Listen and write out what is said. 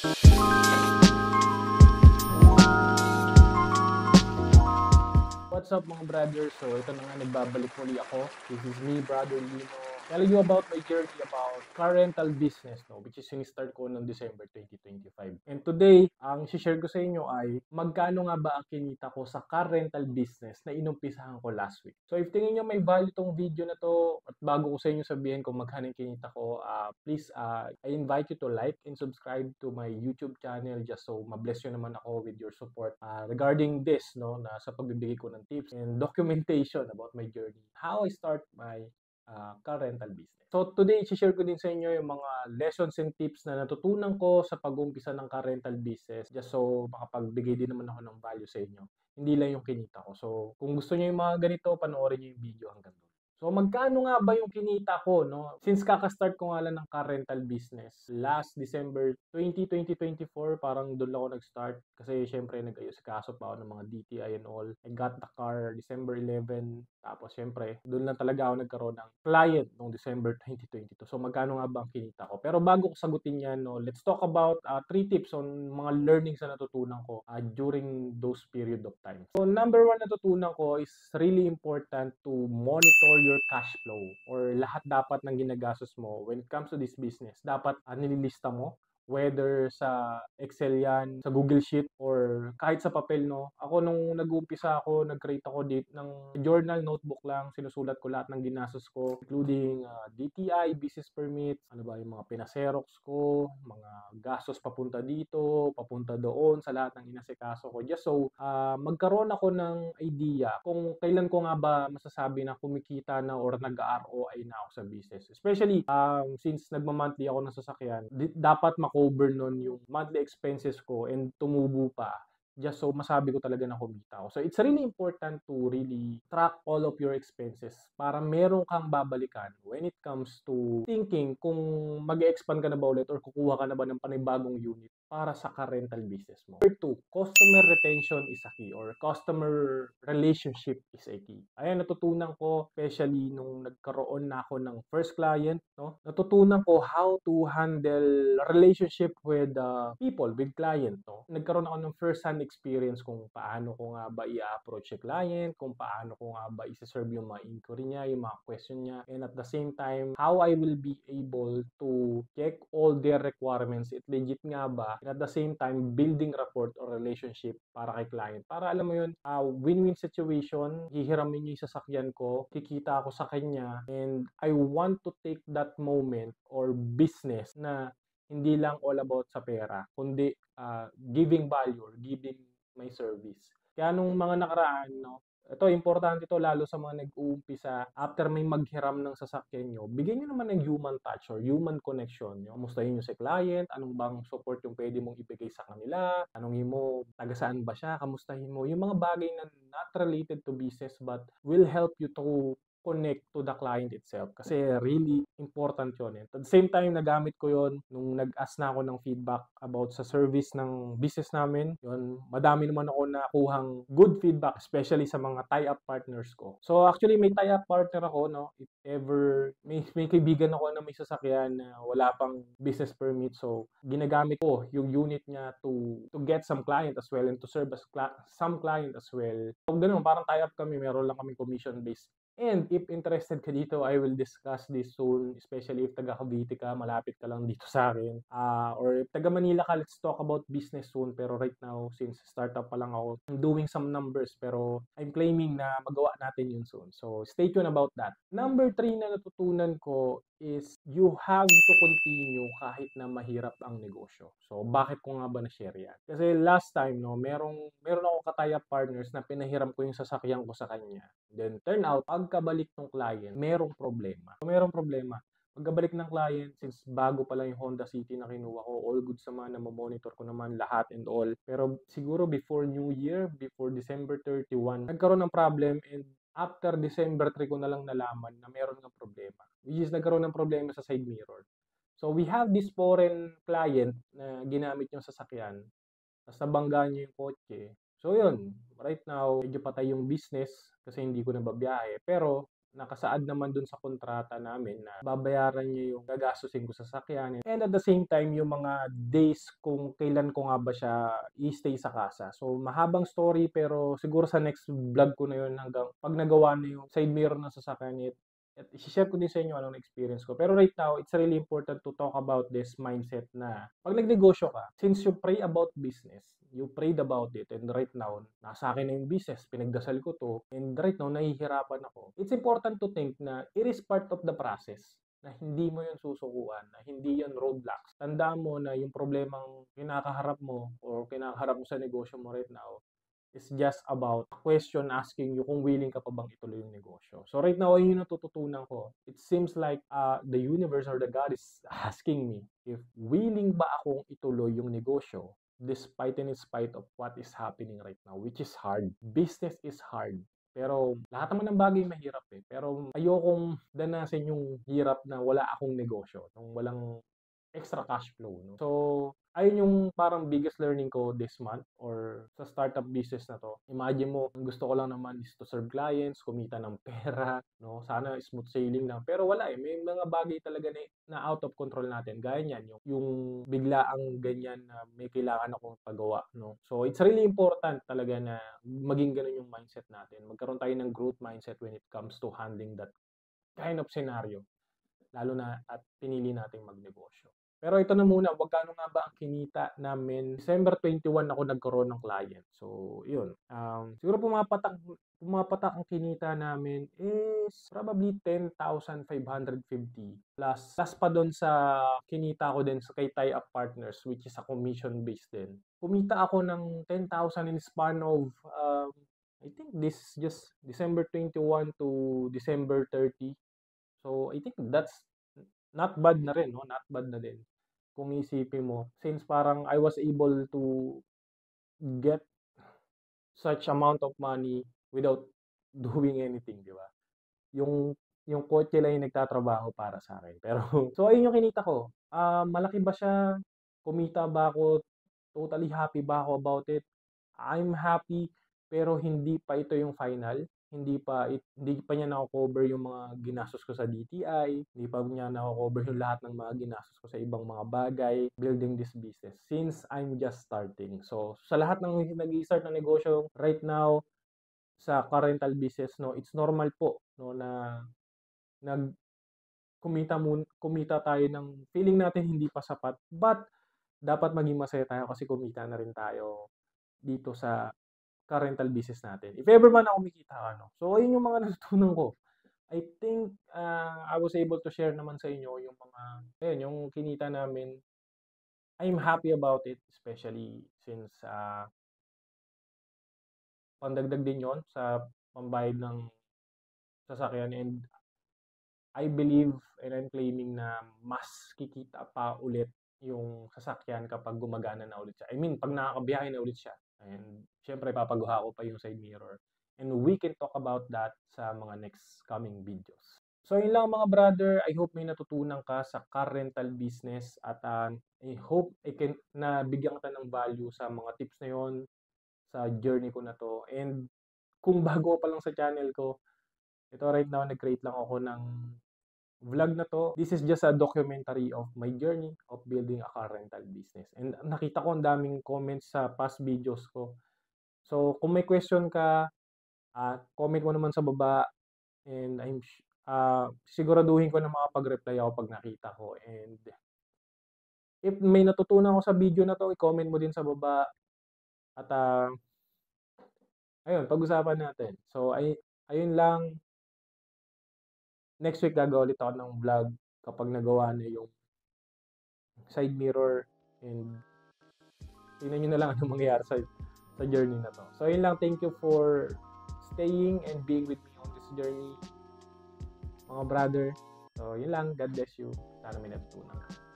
What's up mga brothers? So ito na nga, nagbabalik muli ako. This is me, Brother Lino, telling you about my journey about car rental business, no, which is sinistart ko noong December 2025. And today, ang share ko sa inyo ay magkano nga ba ang kinita ko sa car rental business na inumpisahan ko last week. So if tingin nyo may value tong video na to, at bago ko sa inyo sabihin kung magkano yung kinita ko, please, I invite you to like and subscribe to my YouTube channel just so mabless nyo naman ako with your support regarding this, no, na sa pagbibigay ko ng tips and documentation about my journey, how I start my car rental business. So today, i-share ko din sa inyo yung mga lessons and tips na natutunan ko sa pag-umpisa ng car rental business just so makapagbigay din naman ako ng value sa inyo. Hindi lang yung kinita ko. So kung gusto niyo yung mga ganito, panoorin niyo yung video hanggang dulo. So magkano nga ba yung kinita ko, no? Since kaka-start ko nga lang ng car rental business last December 2024, parang doon ako nag-start kasi syempre nag-ayos-kaso pa ako ng mga DTI and all. I got the car December 11, tapos syempre doon lang talaga ako nagkaroon ng client noong December 2022. So magkano nga ba ang kinita ko? Pero bago ko sagutin yan, no, let's talk about 3 tips on mga learnings na natutunan ko during those period of time. So number 1 natutunan ko is really important to monitor your cash flow or lahat dapat ng ginagastos mo when it comes to this business. Dapat nililista mo whether sa Excel yan, sa Google Sheet, or kahit sa papel, no? Ako nung nag-uumpisa ako, nag-create ako dito ng journal, notebook lang, sinusulat ko lahat ng ginastos ko, including DTI, business permits, ano ba yung mga pinaserox ko, mga gastos papunta dito, papunta doon, sa lahat ng inasikaso ko. Just so, magkaroon ako ng idea kung kailan ko nga ba masasabi na kumikita na or nag-ROI na ako sa business. Especially, since nagma-monthly ako ng sasakyan, dapat makover nun yung monthly expenses ko and tumubo pa just so masabi ko talaga na kumita ako. So it's really important to really track all of your expenses para meron kang babalikan when it comes to thinking kung mag-expand ka na ba ulit or kukuha ka na ba ng panibagong unit para sa car rental business mo. Number 2, customer retention is a key or customer relationship is a key. Ayan, natutunan ko especially nung nagkaroon na ako ng first client, no? Natutunan ko how to handle relationship with people, with client, no? Nagkaroon ako ng first-hand experience kung paano ko nga ba i-approach yung client, kung paano ko nga ba i-serve yung mga inquiry niya, yung mga question niya, and at the same time, how I will be able to check all their requirements. It legit nga ba? And at the same time, building rapport or relationship para kay client. Para alam mo yun, win-win situation, hihiramin niya yung sasakyan ko, kikita ako sa kanya, and I want to take that moment or business na hindi lang all about sa pera, kundi giving value or giving my service. Kaya nung mga nakaraan, no, ito, importante to lalo sa mga nag-uumpisa, after may maghiram ng sasakyan nyo, bigyan nyo naman ng human touch or human connection. Kamustahin nyo si client, anong bang support yung pwede mong ibigay sa kanila, tanongin mo, taga saan ba siya, kamustahin mo, yung mga bagay na not related to business but will help you to connect to the client itself. Kasi really important yun. At the same time, nagamit ko yun nung nag-ask na ako ng feedback about sa service ng business namin. Yun, madami naman ako nakuhang good feedback, especially sa mga tie-up partners ko. So actually, may tie-up partner ako, no? If ever, may kaibigan ako na may sasakyan na wala pang business permit. So, ginagamit ko yung unit niya to get some client as well and to serve as some client as well. So, ganun, parang tie-up kami, meron lang kami commission-based. And if interested ka dito, I will discuss this soon, especially if taga Cavite ka, malapit ka lang dito sa akin. Or if taga Manila ka, let's talk about business soon. Pero right now, since startup pa lang ako, I'm doing some numbers pero I'm claiming na magawa natin yun soon. So stay tuned about that. Number 3 na natutunan ko is you have to continue kahit na mahirap ang negosyo. So bakit ko nga ba na-share yan? Kasi last time, no, meron ako kataya partners na pinahiram ko yung sasakyan ko sa kanya. Then turn out, pagkabalik ng client, merong problema. So, merong problema. Pagkabalik ng client, since bago pa lang yung Honda City na kinuha ko, all good sa mga monitor ko naman lahat and all. Pero siguro before New Year, before December 31, nagkaroon ng problem and after December 3 ko na lang nalaman na meron ng problema. Which is nagkaroon ng problema sa side mirror. So we have this foreign client na ginamit yung sasakyan. Tapos nabangga niya yung kotse. So yun, right now, medyo patay yung business kasi hindi ko nababiyahe. Pero nakasaad naman dun sa kontrata namin na babayaran niya yung gagastusin ko sa sasakyan. And at the same time, yung mga days kung kailan ko nga ba siya i-stay sa casa. So, mahabang story pero siguro sa next vlog ko na yun hanggang pag nagawa na yung side mirror ng sasakyan at i-share ko din sa inyo anong experience ko. Pero right now, it's really important to talk about this mindset na pag nagnegosyo ka, since you pray about business, you prayed about it, and right now, nasa akin na yung business, pinagdasal ko to, and right now, nahihirapan ako. It's important to think na it is part of the process, na hindi mo yun susukuan, na hindi yan roadblocks. Tandaan mo na yung problemang kinakaharap mo or kinakaharap mo sa negosyo mo right now, is just about a question asking you kung willing ka pa bang ituloy yung negosyo. So right now, ayun yung natututunan ko. It seems like the universe or the God is asking me if willing ba akong ituloy yung negosyo despite and in spite of what is happening right now, which is hard. Business is hard. Pero lahat naman ng bagay mahirap eh. Pero ayokong danasin yung hirap na wala akong negosyo, nung walang extra cash flow, no? So, ayun yung parang biggest learning ko this month or sa startup business na to. Imagine mo, ang gusto ko lang naman is to serve clients, kumita ng pera, no? Sana smooth sailing lang. Pero wala eh. May mga bagay talaga na out of control natin. Gaya niyan, yung biglaang ganyan na may kailangan akong pagawa, no? So, it's really important talaga na maging ganun yung mindset natin. Magkaroon tayo ng growth mindset when it comes to handling that kind of scenario. Lalo na at pinili nating magnegosyo. Pero ito na muna, magkano nga ba ang kinita namin? December 21 ako nagkaroon ng client. So, yun. Siguro pumapatak ang kinita namin is probably 10,550 plus pa doon sa kinita ko din sa kay tie-up partners which is a commission based din. Kumita ako ng 10,000 in span of I think this just December 21 to December 30. So, I think that's not bad na rin, no? Not bad na din. Kung isipin mo, since parang I was able to get such amount of money without doing anything, di ba? Yung yung kotse lang yung nagtatrabaho para sa akin. Pero, so ayun yung kinita ko. Malaki ba siya? Kumita ba ako? Totally happy ba ako about it? I'm happy, pero hindi pa ito yung final. Hindi pa niya nako-cover yung mga ginastos ko sa DTI, hindi pa niya nako-cover yung lahat ng mga ginastos ko sa ibang mga bagay building this business since I'm just starting. So, sa lahat ng nag-i-start na negosyo right now sa car rental business, no, it's normal po, no, na nag kumita tayo ng feeling natin hindi pa sapat, but dapat maging masaya tayo kasi kumita na rin tayo dito sa car rental business natin. If ever man na kumikita ka, no? So, ayun yung mga natutunan ko. I think I was able to share naman sa inyo yung mga, ayun, yung kinita namin. I'm happy about it, especially since pandagdag din yon sa pambayad ng sasakyan, and I believe and I'm claiming na mas kikita pa ulit yung sasakyan kapag gumagana na ulit siya. I mean, pag nakakabiyahe na ulit siya. And syempre, papaguha ko pa yung side mirror. And we can talk about that sa mga next coming videos. So, yun lang mga brother. I hope may natutunan ka sa car rental business at I hope na bigyan kita ng value sa mga tips na yon sa journey ko na to. And kung bago pa lang sa channel ko, ito right now, nag-create lang ako ng vlog na to. This is just a documentary of my journey of building a car rental business. And nakita ko ang daming comments sa past videos ko. So, kung may question ka, comment mo naman sa baba. And siguraduhin ko na makapag-reply ako pag nakita ko. And if may natutunan ko sa video na to, i-comment mo din sa baba. At ayun, pag-usapan natin. So, ayun lang. Next week gagawa ulit ako ng vlog kapag nagawa na yung side mirror, and tingnan nyo na lang anong mangyayari sa journey na to. So, yun lang. Thank you for staying and being with me on this journey, mga brother. So, yun lang. God bless you. Sana may natutunan ka.